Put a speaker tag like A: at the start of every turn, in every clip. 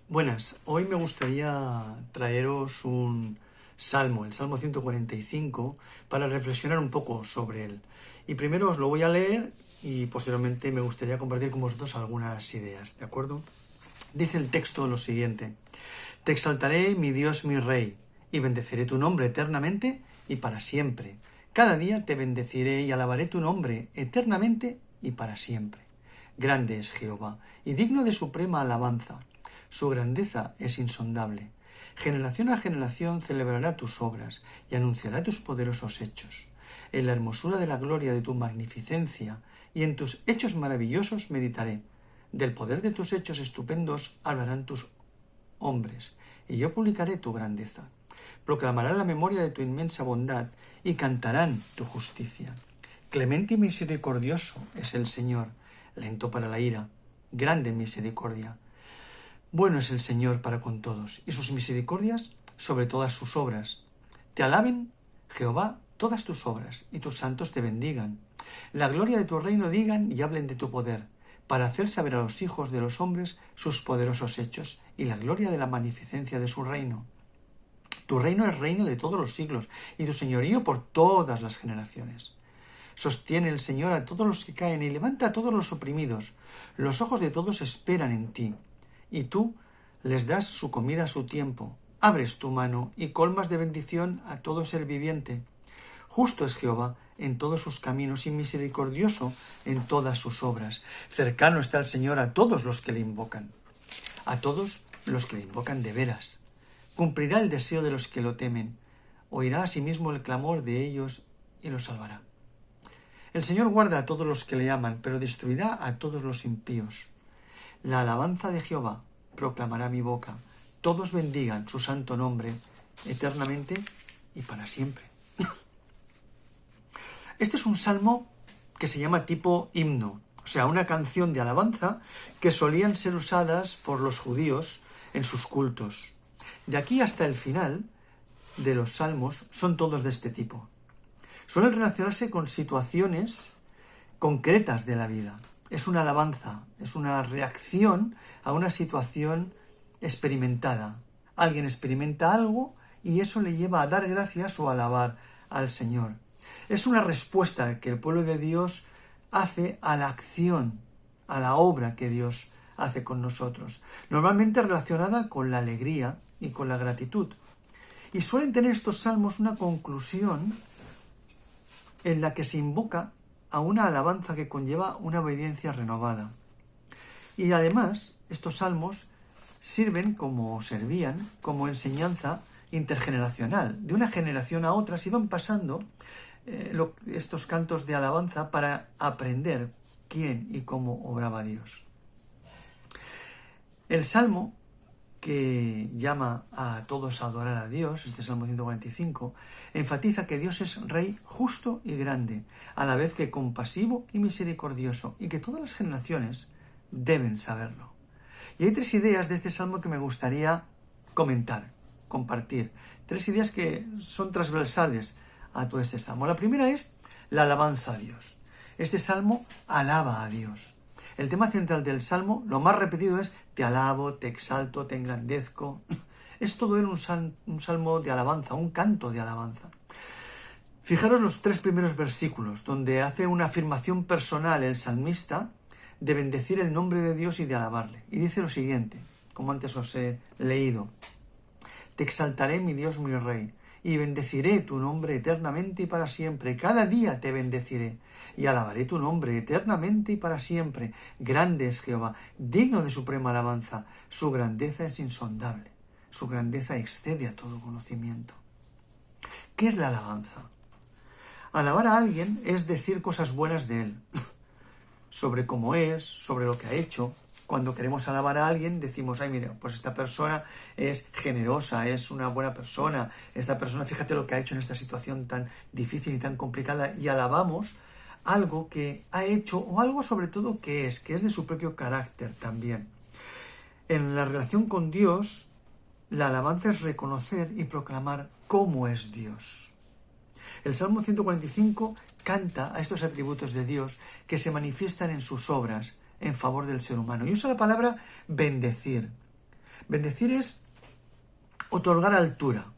A: Buenas, hoy me gustaría traeros un salmo, el Salmo 145, para reflexionar un poco sobre él. Y primero os lo voy a leer y posteriormente me gustaría compartir con vosotros algunas ideas, ¿de acuerdo? Dice el texto lo siguiente: Te exaltaré, mi Dios, mi Rey, y bendeciré tu nombre eternamente y para siempre. Cada día te bendeciré y alabaré tu nombre eternamente y para siempre. Grande es Jehová, y digno de suprema alabanza. Su grandeza es insondable. Generación a generación celebrará tus obras y anunciará tus poderosos hechos. En la hermosura de la gloria de tu magnificencia y en tus hechos maravillosos meditaré. Del poder de tus hechos estupendos hablarán tus hombres, y yo publicaré tu grandeza. Proclamarán la memoria de tu inmensa bondad y cantarán tu justicia. Clemente y misericordioso es el Señor, lento para la ira, grande en misericordia. Bueno es el Señor para con todos, y sus misericordias sobre todas sus obras. Te alaben, Jehová, todas tus obras, y tus santos te bendigan. La gloria de tu reino digan y hablen de tu poder, para hacer saber a los hijos de los hombres sus poderosos hechos, y la gloria de la magnificencia de su reino. Tu reino es reino de todos los siglos, y tu señorío por todas las generaciones. Sostiene el Señor a todos los que caen, y levanta a todos los oprimidos. Los ojos de todos esperan en ti, y tú les das su comida a su tiempo. Abres tu mano y colmas de bendición a todo ser viviente. Justo es Jehová en todos sus caminos y misericordioso en todas sus obras. Cercano está el Señor a todos los que le invocan, a todos los que le invocan de veras. Cumplirá el deseo de los que lo temen, oirá asimismo el clamor de ellos y los salvará. El Señor guarda a todos los que le aman, pero destruirá a todos los impíos. La alabanza de Jehová proclamará mi boca. Todos bendigan su santo nombre eternamente y para siempre. Este es un salmo que se llama tipo himno, o sea, una canción de alabanza que solían ser usadas por los judíos en sus cultos. De aquí hasta el final de los salmos son todos de este tipo. Suelen relacionarse con situaciones concretas de la vida. Es una alabanza, es una reacción a una situación experimentada. Alguien experimenta algo y eso le lleva a dar gracias o a alabar al Señor. Es una respuesta que el pueblo de Dios hace a la acción, a la obra que Dios hace con nosotros, normalmente relacionada con la alegría y con la gratitud. Y suelen tener estos salmos una conclusión en la que se invoca a una alabanza que conlleva una obediencia renovada. Y además, estos salmos servían como enseñanza intergeneracional. De una generación a otra se iban pasando estos cantos de alabanza para aprender quién y cómo obraba Dios. El salmo que llama a todos a adorar a Dios, este Salmo 145, enfatiza que Dios es Rey justo y grande, a la vez que compasivo y misericordioso, y que todas las generaciones deben saberlo. Y hay tres ideas de este Salmo que me gustaría compartir. Tres ideas que son transversales a todo este Salmo. La primera es la alabanza a Dios. Este Salmo alaba a Dios. El tema central del Salmo, lo más repetido es: te alabo, te exalto, te engrandezco. Es todo él un salmo de alabanza, un canto de alabanza. Fijaros los tres primeros versículos, donde hace una afirmación personal el salmista de bendecir el nombre de Dios y de alabarle. Y dice lo siguiente, como antes os he leído: Te exaltaré, mi Dios, mi Rey, y bendeciré tu nombre eternamente y para siempre. Cada día te bendeciré y alabaré tu nombre eternamente y para siempre. Grande es Jehová, digno de suprema alabanza. Su grandeza es insondable. Su grandeza excede a todo conocimiento. ¿Qué es la alabanza? Alabar a alguien es decir cosas buenas de él, sobre cómo es, sobre lo que ha hecho. Cuando queremos alabar a alguien decimos: ay, mira, pues esta persona es generosa, es una buena persona, esta persona, fíjate lo que ha hecho en esta situación tan difícil y tan complicada, y alabamos algo que ha hecho o algo sobre todo que es de su propio carácter también. En la relación con Dios, la alabanza es reconocer y proclamar cómo es Dios. El Salmo 145 canta a estos atributos de Dios que se manifiestan en sus obras en favor del ser humano. Y usa la palabra bendecir. Bendecir es otorgar altura,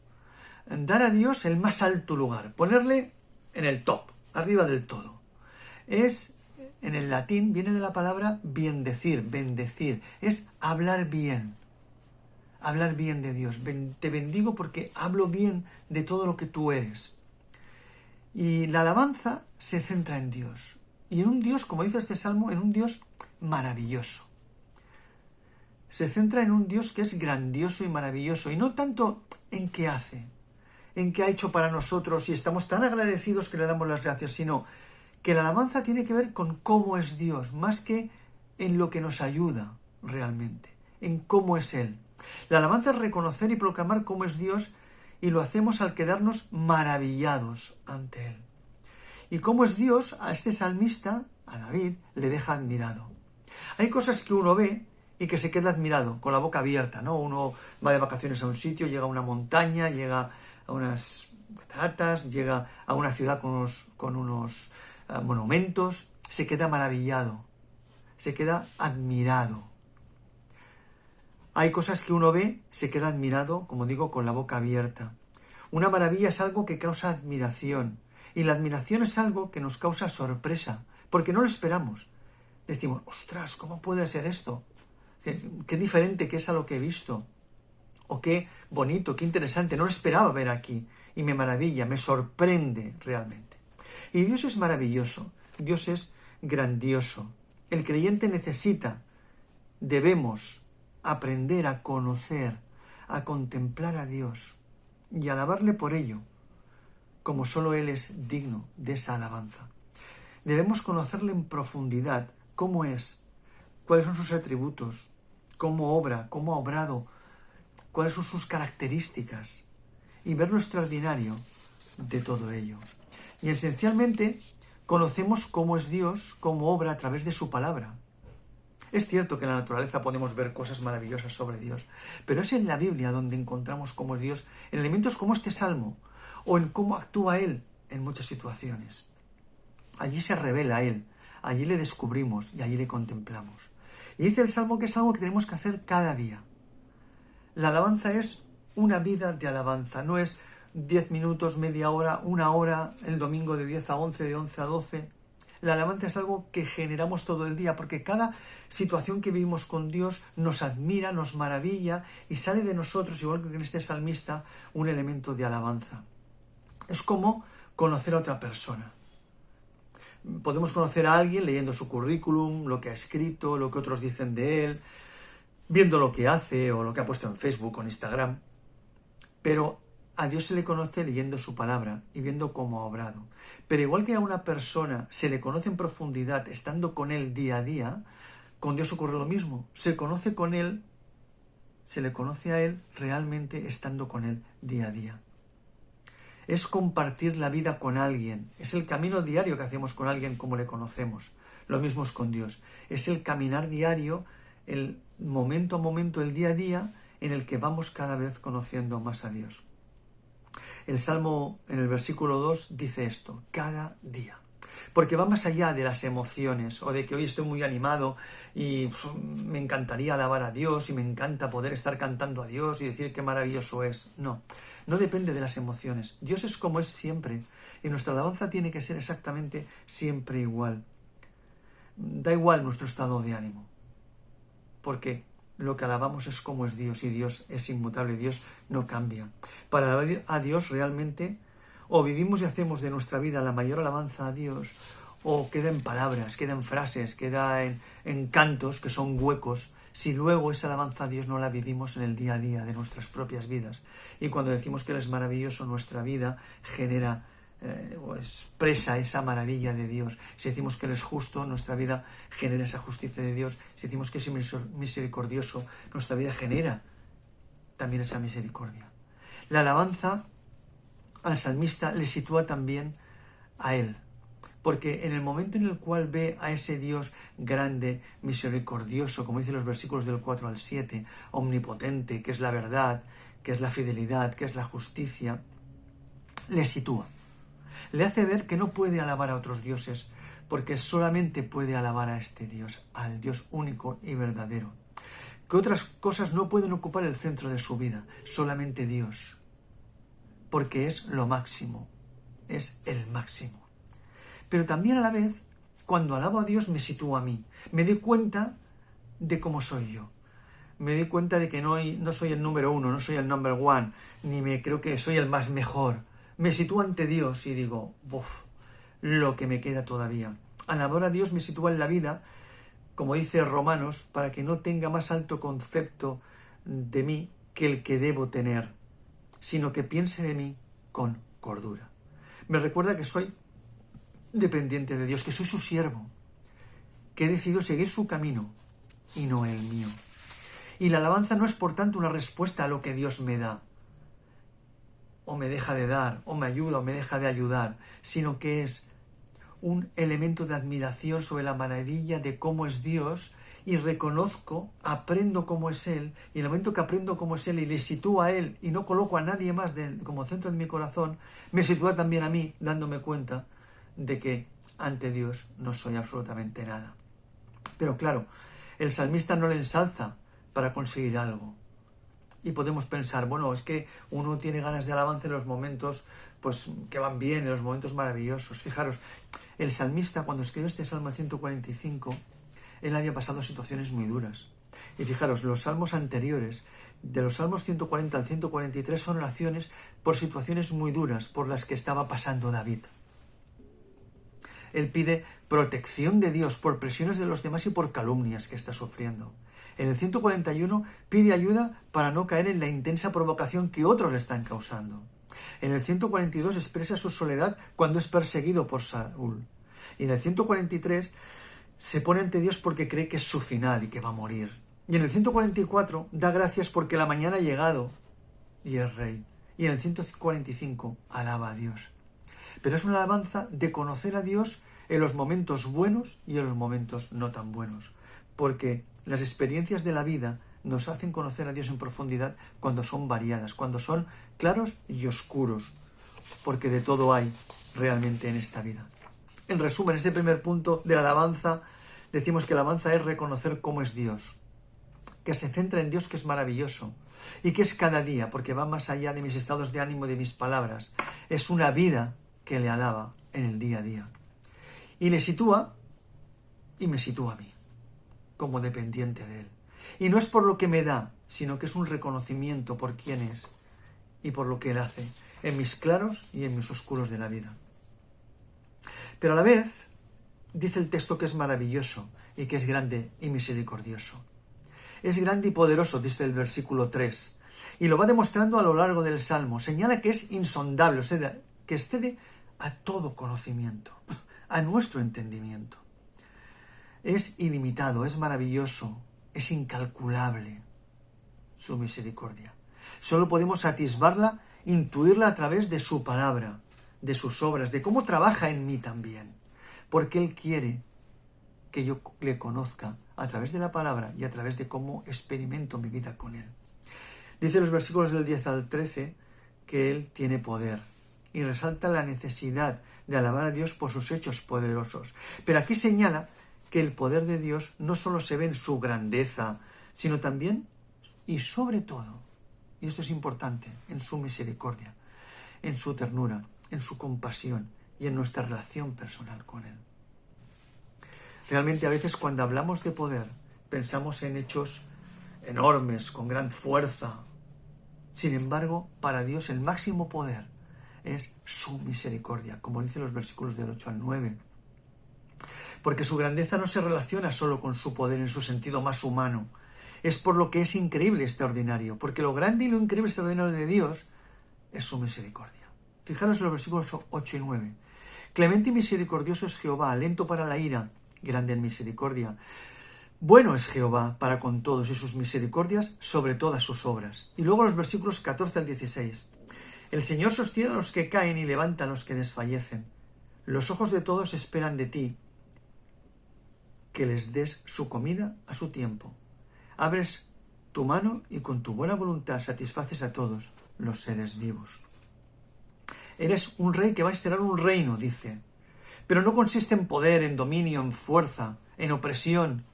A: dar a Dios el más alto lugar, ponerle en el top, arriba del todo. En el latín viene de la palabra bendecir, es hablar bien de Dios. Te bendigo porque hablo bien de todo lo que tú eres. Y la alabanza se centra en Dios. Y en un Dios, como dice este salmo, en un Dios maravilloso. Se centra en un Dios que es grandioso y maravilloso. Y no tanto en qué hace, en qué ha hecho para nosotros y estamos tan agradecidos que le damos las gracias, sino que la alabanza tiene que ver con cómo es Dios, más que en lo que nos ayuda realmente, en cómo es Él. La alabanza es reconocer y proclamar cómo es Dios y lo hacemos al quedarnos maravillados ante Él. Y cómo es Dios, a este salmista, a David, le deja admirado. Hay cosas que uno ve y que se queda admirado, con la boca abierta, ¿no? Uno va de vacaciones a un sitio, llega a una montaña, llega a unas cataratas, llega a una ciudad con unos monumentos, se queda maravillado, se queda admirado. Hay cosas que uno ve, se queda admirado, como digo, con la boca abierta. Una maravilla es algo que causa admiración, y la admiración es algo que nos causa sorpresa, porque no lo esperamos. Decimos, ostras, ¿cómo puede ser esto? Qué diferente que es a lo que he visto. O qué bonito, qué interesante, no lo esperaba ver aquí. Y me maravilla, me sorprende realmente. Y Dios es maravilloso, Dios es grandioso. El creyente debemos aprender a conocer, a contemplar a Dios y alabarle por ello, como solo Él es digno de esa alabanza. Debemos conocerle en profundidad cómo es, cuáles son sus atributos, cómo obra, cómo ha obrado, cuáles son sus características y ver lo extraordinario de todo ello. Y esencialmente conocemos cómo es Dios, cómo obra a través de su palabra. Es cierto que en la naturaleza podemos ver cosas maravillosas sobre Dios, pero es en la Biblia donde encontramos cómo es Dios, en elementos como este salmo, o en cómo actúa Él en muchas situaciones. Allí se revela Él, allí le descubrimos y allí le contemplamos. Y dice el salmo que es algo que tenemos que hacer cada día. La alabanza es una vida de alabanza, no es 10 minutos, media hora, una hora, el domingo de 10 a 11, de 11 a 12. La alabanza es algo que generamos todo el día, porque cada situación que vivimos con Dios nos admira, nos maravilla y sale de nosotros, igual que en este salmista, un elemento de alabanza. Es como conocer a otra persona. Podemos conocer a alguien leyendo su currículum, lo que ha escrito, lo que otros dicen de él, viendo lo que hace o lo que ha puesto en Facebook o en Instagram. Pero a Dios se le conoce leyendo su palabra y viendo cómo ha obrado. Pero igual que a una persona se le conoce en profundidad estando con él día a día, con Dios ocurre lo mismo. Se conoce con él, se le conoce a él realmente estando con él día a día. Es compartir la vida con alguien. Es el camino diario que hacemos con alguien como le conocemos. Lo mismo es con Dios. Es el caminar diario, el momento a momento, el día a día, en el que vamos cada vez conociendo más a Dios. El Salmo, en el versículo 2, dice esto, cada día. Porque va más allá de las emociones o de que hoy estoy muy animado y me encantaría alabar a Dios y me encanta poder estar cantando a Dios y decir qué maravilloso es. No depende de las emociones. Dios es como es siempre y nuestra alabanza tiene que ser exactamente siempre igual. Da igual nuestro estado de ánimo, porque lo que alabamos es como es Dios y Dios es inmutable, Dios no cambia. Para alabar a Dios realmente o vivimos y hacemos de nuestra vida la mayor alabanza a Dios, o queda en palabras, queda en frases, queda en cantos que son huecos, si luego esa alabanza a Dios no la vivimos en el día a día de nuestras propias vidas. Y cuando decimos que Él es maravilloso, nuestra vida genera o expresa esa maravilla de Dios. Si decimos que Él es justo, nuestra vida genera esa justicia de Dios. Si decimos que es misericordioso, nuestra vida genera también esa misericordia. La alabanza al salmista le sitúa también a Él, porque en el momento en el cual ve a ese Dios grande, misericordioso, como dicen los versículos del 4 al 7, omnipotente, que es la verdad, que es la fidelidad, que es la justicia, le sitúa. Le hace ver que no puede alabar a otros dioses, porque solamente puede alabar a este Dios, al Dios único y verdadero. que otras cosas no pueden ocupar el centro de su vida, solamente Dios, porque es lo máximo, es el máximo. Pero también a la vez, cuando alabo a Dios, me sitúo a mí, me doy cuenta de cómo soy yo. Me doy cuenta de que no soy el número uno, no soy el number one, ni me creo que soy el más mejor. Me sitúo ante Dios y digo, lo que me queda todavía. Alabar a Dios me sitúa en la vida, como dice Romanos, para que no tenga más alto concepto de mí que el que debo tener, sino que piense de mí con cordura. Me recuerda que soy dependiente de Dios, que soy su siervo, que he decidido seguir su camino y no el mío. Y la alabanza no es por tanto una respuesta a lo que Dios me da, o me deja de dar, o me ayuda, o me deja de ayudar, sino que es un elemento de admiración sobre la maravilla de cómo es Dios, y reconozco, aprendo cómo es Él, y en el momento que aprendo cómo es Él y le sitúo a Él y no coloco a nadie más como centro de mi corazón, me sitúa también a mí, dándome cuenta de que ante Dios no soy absolutamente nada. Pero claro, el salmista no le ensalza para conseguir algo. Y podemos pensar, es que uno tiene ganas de alabanza en los momentos que van bien, en los momentos maravillosos. Fijaros, el salmista cuando escribió este Salmo 145, él había pasado situaciones muy duras. Y fijaros, los salmos anteriores, de los salmos 140 al 143, son oraciones por situaciones muy duras por las que estaba pasando David. Él pide protección de Dios por presiones de los demás y por calumnias que está sufriendo. En el 141 pide ayuda para no caer en la intensa provocación que otros le están causando. En el 142 expresa su soledad cuando es perseguido por Saúl. Y en el 143 se pone ante Dios porque cree que es su final y que va a morir. Y en el 144 da gracias porque la mañana ha llegado y es rey. Y en el 145 alaba a Dios. Pero es una alabanza de conocer a Dios en los momentos buenos y en los momentos no tan buenos. Porque las experiencias de la vida nos hacen conocer a Dios en profundidad cuando son variadas, cuando son claros y oscuros, porque de todo hay realmente en esta vida. En resumen, este primer punto de la alabanza, decimos que la alabanza es reconocer cómo es Dios, que se centra en Dios, que es maravilloso, y que es cada día, porque va más allá de mis estados de ánimo, de mis palabras. Es una vida que le alaba en el día a día. Y le sitúa, y me sitúa a mí, como dependiente de Él. Y no es por lo que me da, sino que es un reconocimiento por quién es y por lo que Él hace, en mis claros y en mis oscuros de la vida. Pero a la vez, dice el texto que es maravilloso y que es grande y misericordioso. Es grande y poderoso, dice el versículo 3, y lo va demostrando a lo largo del Salmo. Señala que es insondable, o sea, que excede a todo conocimiento, a nuestro entendimiento. Es ilimitado, es maravilloso, es incalculable su misericordia. Solo podemos atisbarla, intuirla a través de su palabra, de sus obras, de cómo trabaja en mí también. Porque Él quiere que yo le conozca a través de la palabra y a través de cómo experimento mi vida con Él. Dice los versículos del 10 al 13 que Él tiene poder y resalta la necesidad de alabar a Dios por sus hechos poderosos. Pero aquí señala que el poder de Dios no solo se ve en su grandeza, sino también y sobre todo, y esto es importante, en su misericordia, en su ternura, en su compasión y en nuestra relación personal con Él. Realmente a veces cuando hablamos de poder pensamos en hechos enormes, con gran fuerza. Sin embargo, para Dios el máximo poder es su misericordia, como dicen los versículos del 8 al 9. Porque su grandeza no se relaciona solo con su poder en su sentido más humano. Es por lo que es increíble y extraordinario, porque lo grande y lo increíble y extraordinario de Dios es su misericordia. Fijaros en los versículos 8 y 9. Clemente y misericordioso es Jehová, lento para la ira, grande en misericordia. Bueno es Jehová para con todos y sus misericordias sobre todas sus obras. Y luego los versículos 14 al 16. El Señor sostiene a los que caen y levanta a los que desfallecen. Los ojos de todos esperan de ti, que les des su comida a su tiempo. Abres tu mano y con tu buena voluntad satisfaces a todos los seres vivos. Eres un rey que va a instalar un reino, dice. Pero no consiste en poder, en dominio, en fuerza, en opresión,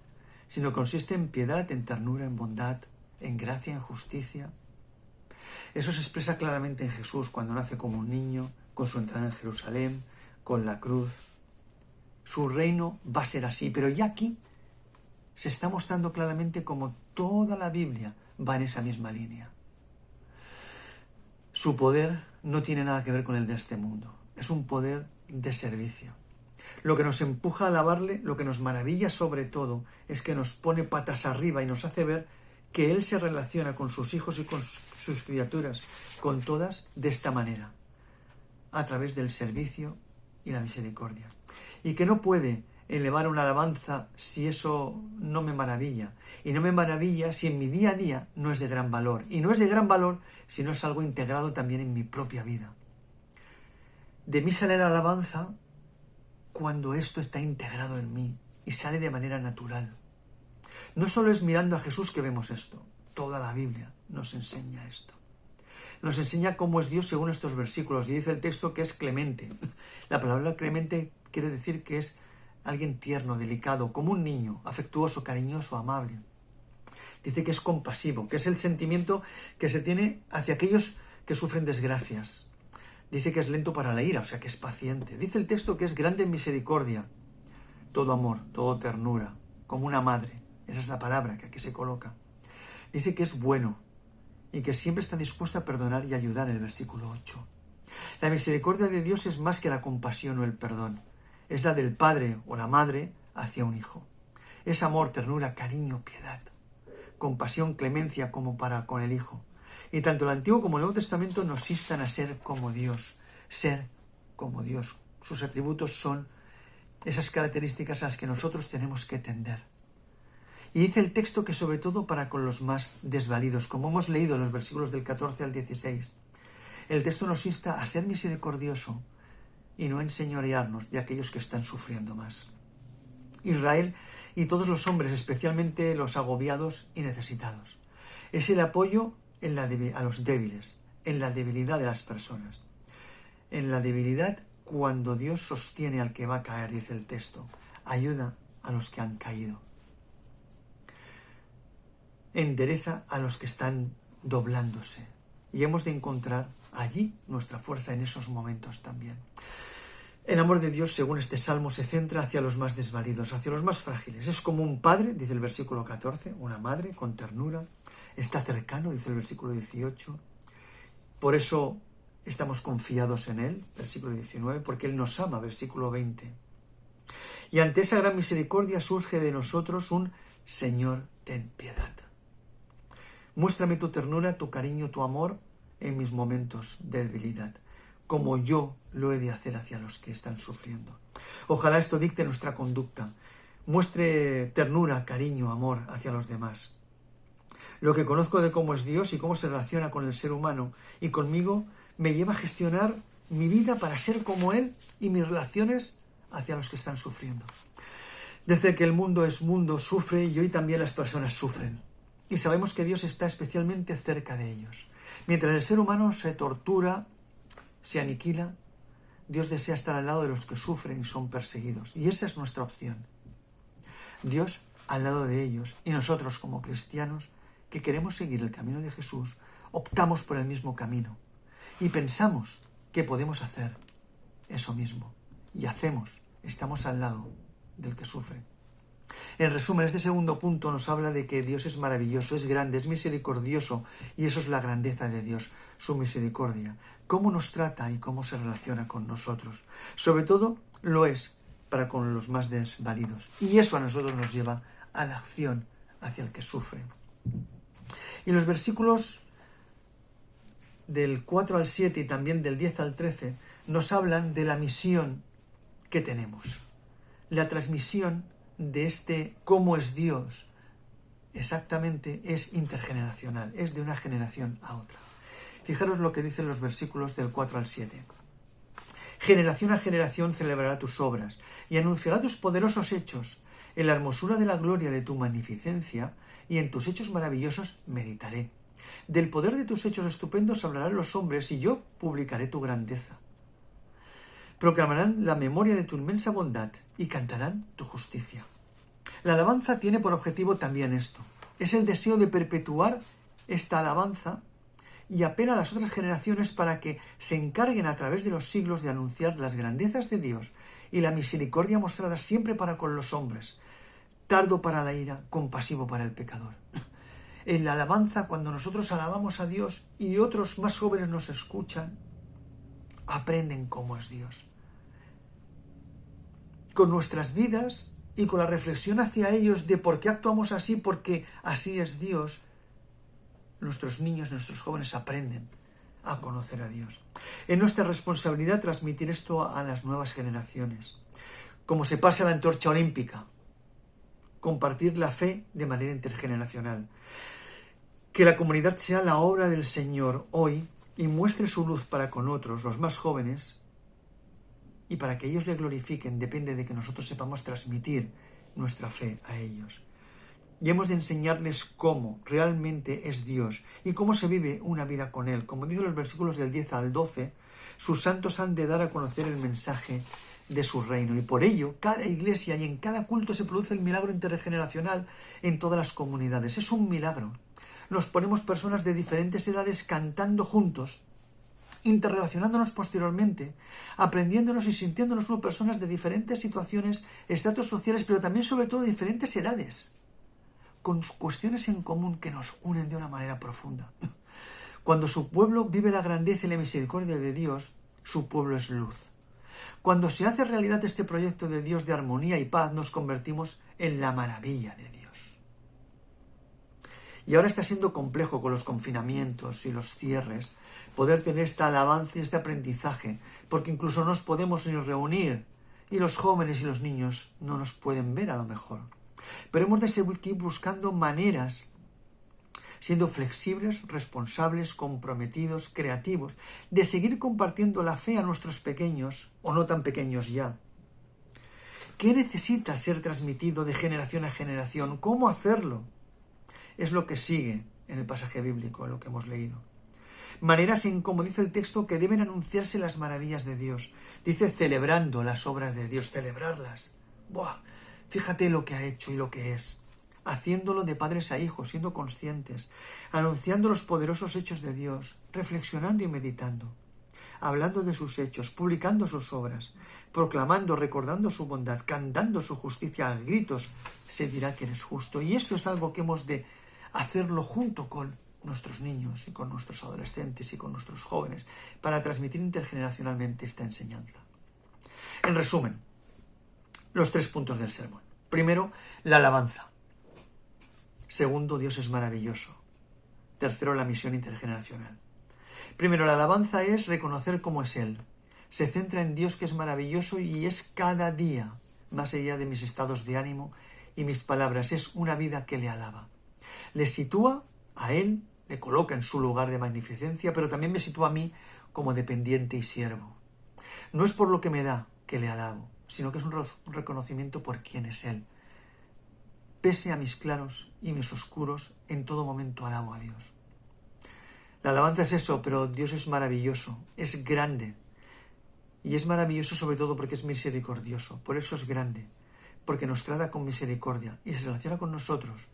A: sino consiste en piedad, en ternura, en bondad, en gracia, en justicia. Eso se expresa claramente en Jesús cuando nace como un niño, con su entrada en Jerusalén, con la cruz. Su reino va a ser así, pero ya aquí se está mostrando claramente como toda la Biblia va en esa misma línea. Su poder no tiene nada que ver con el de este mundo, es un poder de servicio. Lo que nos empuja a alabarle, lo que nos maravilla sobre todo, es que nos pone patas arriba y nos hace ver que Él se relaciona con sus hijos y con sus criaturas, con todas, de esta manera, a través del servicio y la misericordia. Y que no puede elevar una alabanza si eso no me maravilla. Y no me maravilla si en mi día a día no es de gran valor. Y no es de gran valor si no es algo integrado también en mi propia vida. De mí sale la alabanza cuando esto está integrado en mí y sale de manera natural. No solo es mirando a Jesús que vemos esto, toda la Biblia nos enseña esto. Nos enseña cómo es Dios según estos versículos, y dice el texto que es clemente. La palabra clemente quiere decir que es alguien tierno, delicado, como un niño, afectuoso, cariñoso, amable. Dice que es compasivo, que es el sentimiento que se tiene hacia aquellos que sufren desgracias. Dice que es lento para la ira, o sea que es paciente. Dice el texto que es grande en misericordia, todo amor, todo ternura, como una madre. Esa es la palabra que aquí se coloca. Dice que es bueno y que siempre está dispuesto a perdonar y ayudar, en el versículo 8. La misericordia de Dios es más que la compasión o el perdón. Es la del padre o la madre hacia un hijo. Es amor, ternura, cariño, piedad, compasión, clemencia como para con el hijo. Y tanto el Antiguo como el Nuevo Testamento nos instan a ser como Dios, ser como Dios. Sus atributos son esas características a las que nosotros tenemos que tender. Y dice el texto que sobre todo para con los más desvalidos, como hemos leído en los versículos del 14 al 16. El texto nos insta a ser misericordioso y no enseñorearnos de aquellos que están sufriendo más. Israel y todos los hombres, especialmente los agobiados y necesitados. Es el apoyo a los débiles, en la debilidad de las personas. En la debilidad, cuando Dios sostiene al que va a caer, dice el texto, ayuda a los que han caído. Endereza a los que están doblándose. Y hemos de encontrar allí nuestra fuerza en esos momentos también. El amor de Dios, según este salmo, se centra hacia los más desvalidos, hacia los más frágiles. Es como un padre, dice el versículo 14, una madre con ternura. Está cercano, dice el versículo 18. Por eso estamos confiados en Él, versículo 19, porque Él nos ama, versículo 20. Y ante esa gran misericordia surge de nosotros un Señor, ten piedad. Muéstrame tu ternura, tu cariño, tu amor en mis momentos de debilidad, como yo lo he de hacer hacia los que están sufriendo. Ojalá esto dicte nuestra conducta, muestre ternura, cariño, amor hacia los demás. Lo que conozco de cómo es Dios y cómo se relaciona con el ser humano y conmigo me lleva a gestionar mi vida para ser como Él y mis relaciones hacia los que están sufriendo. Desde que el mundo es mundo, sufre y hoy también las personas sufren. Y sabemos que Dios está especialmente cerca de ellos. Mientras el ser humano se tortura, se aniquila, Dios desea estar al lado de los que sufren y son perseguidos. Y esa es nuestra opción. Dios al lado de ellos y nosotros como cristianos que queremos seguir el camino de Jesús, optamos por el mismo camino y pensamos que podemos hacer eso mismo. Y hacemos, estamos al lado del que sufre. En resumen, este segundo punto nos habla de que Dios es maravilloso, es grande, es misericordioso, y eso es la grandeza de Dios, su misericordia. Cómo nos trata y cómo se relaciona con nosotros. Sobre todo lo es para con los más desvalidos. Y eso a nosotros nos lleva a la acción hacia el que sufre. Y los versículos del 4 al 7 y también del 10 al 13 nos hablan de la misión que tenemos. La transmisión de este cómo es Dios exactamente es intergeneracional, es de una generación a otra. Fijaros lo que dicen los versículos del 4 al 7. Generación a generación celebrará tus obras y anunciará tus poderosos hechos. En la hermosura de la gloria de tu magnificencia y en tus hechos maravillosos meditaré. Del poder de tus hechos estupendos hablarán los hombres y yo publicaré tu grandeza. Proclamarán la memoria de tu inmensa bondad y cantarán tu justicia. La alabanza tiene por objetivo también esto. Es el deseo de perpetuar esta alabanza y apela a las otras generaciones para que se encarguen a través de los siglos de anunciar las grandezas de Dios y la misericordia mostrada siempre para con los hombres, tardo para la ira, compasivo para el pecador. En la alabanza, cuando nosotros alabamos a Dios y otros más jóvenes nos escuchan, aprenden cómo es Dios. Con nuestras vidas y con la reflexión hacia ellos de por qué actuamos así, porque así es Dios, nuestros niños, nuestros jóvenes aprenden a conocer a Dios. Es nuestra responsabilidad transmitir esto a las nuevas generaciones. Como se pasa la antorcha olímpica, compartir la fe de manera intergeneracional. Que la comunidad sea la obra del Señor hoy y muestre su luz para con otros, los más jóvenes, y para que ellos le glorifiquen depende de que nosotros sepamos transmitir nuestra fe a ellos. Y hemos de enseñarles cómo realmente es Dios y cómo se vive una vida con Él. Como dicen los versículos del 10 al 12, sus santos han de dar a conocer el mensaje de su reino. Y por ello, cada iglesia y en cada culto se produce el milagro intergeneracional en todas las comunidades. Es un milagro. Nos ponemos personas de diferentes edades cantando juntos, interrelacionándonos posteriormente, aprendiéndonos y sintiéndonos como personas de diferentes situaciones, estratos sociales, pero también sobre todo de diferentes edades, con cuestiones en común que nos unen de una manera profunda. Cuando su pueblo vive la grandeza y la misericordia de Dios, su pueblo es luz. Cuando se hace realidad este proyecto de Dios de armonía y paz, nos convertimos en la maravilla de Dios. Y ahora está siendo complejo con los confinamientos y los cierres poder tener esta alabanza y este aprendizaje, porque incluso no nos podemos ni reunir y los jóvenes y los niños no nos pueden ver a lo mejor. Pero hemos de seguir buscando maneras, siendo flexibles, responsables, comprometidos, creativos, de seguir compartiendo la fe a nuestros pequeños o no tan pequeños ya. ¿Qué necesita ser transmitido de generación a generación? ¿Cómo hacerlo? Es lo que sigue en el pasaje bíblico, en lo que hemos leído. Maneras en, como dice el texto, que deben anunciarse las maravillas de Dios. Dice celebrando las obras de Dios, celebrarlas. ¡Buah! Fíjate lo que ha hecho y lo que es. Haciéndolo de padres a hijos, siendo conscientes, anunciando los poderosos hechos de Dios, reflexionando y meditando, hablando de sus hechos, publicando sus obras, proclamando, recordando su bondad, cantando su justicia a gritos, se dirá que eres justo. Y esto es algo que hemos de hacerlo junto con nuestros niños y con nuestros adolescentes y con nuestros jóvenes para transmitir intergeneracionalmente esta enseñanza. En resumen, los 3 puntos del sermón. Primero, la alabanza. Segundo, Dios es maravilloso. Tercero, la misión intergeneracional. Primero, la alabanza es reconocer cómo es Él. Se centra en Dios que es maravilloso y es cada día, más allá de mis estados de ánimo y mis palabras, es una vida que le alaba. Le sitúa a Él, le coloca en su lugar de magnificencia, pero también me sitúa a mí como dependiente y siervo. No es por lo que me da que le alabo, sino que es un reconocimiento por quién es Él. Pese a mis claros y mis oscuros, en todo momento alabo a Dios. La alabanza es eso, pero Dios es maravilloso, es grande. Y es maravilloso sobre todo porque es misericordioso, por eso es grande, porque nos trata con misericordia y se relaciona con nosotros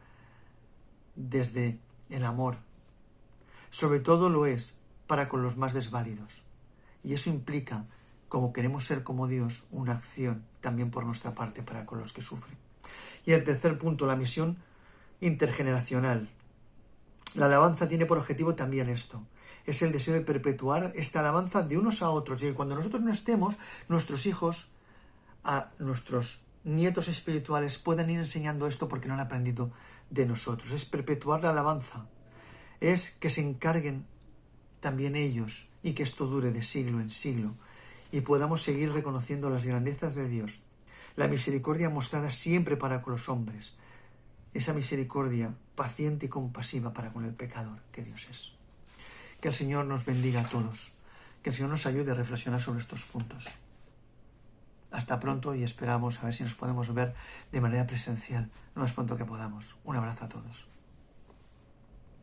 A: desde el amor. Sobre todo lo es para con los más desválidos. Y eso implica, como queremos ser como Dios, una acción también por nuestra parte para con los que sufren. Y el tercer punto, la misión intergeneracional. La alabanza tiene por objetivo también esto. Es el deseo de perpetuar esta alabanza de unos a otros. Y cuando nosotros no estemos, nuestros hijos, a nuestros nietos espirituales puedan ir enseñando esto porque no han aprendido de nosotros. Es perpetuar la alabanza. Es que se encarguen también ellos y que esto dure de siglo en siglo y podamos seguir reconociendo las grandezas de Dios, la misericordia mostrada siempre para con los hombres, esa misericordia paciente y compasiva para con el pecador que Dios es. Que el Señor nos bendiga a todos, que el Señor nos ayude a reflexionar sobre estos puntos. Hasta pronto y esperamos a ver si nos podemos ver de manera presencial lo más pronto que podamos. Un abrazo a todos.